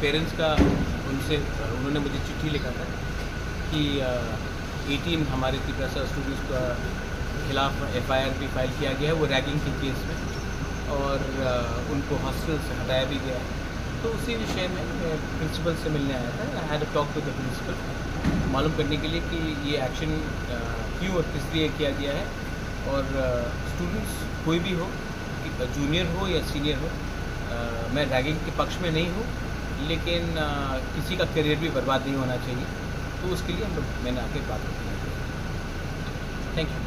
Parents का उन्होंने मुझे चिट्ठी लिखा था कि 18 हमारे तिब्बत स्टूडेंट्स का खिलाफ FIR भी फाइल किया गया है, वो रैगिंग के केस में, और उनको हॉस्टल से हटाया भी गया है। तो उसी विषय में मैं प्रिंसिपल से मिलने आया था। I had a talk to the principal, मालूम करने के लिए कि ये एक्शन क्यों और किस लिए किया गया है, और स्टूडेंट्स कोई भी हो, जूनियर हो या सीनियर हो, मैं रैगिंग के पक्ष में नहीं हूँ, लेकिन किसी का करियर भी बर्बाद नहीं होना चाहिए। तो उसके लिए मैंने आके बात की। Thank you.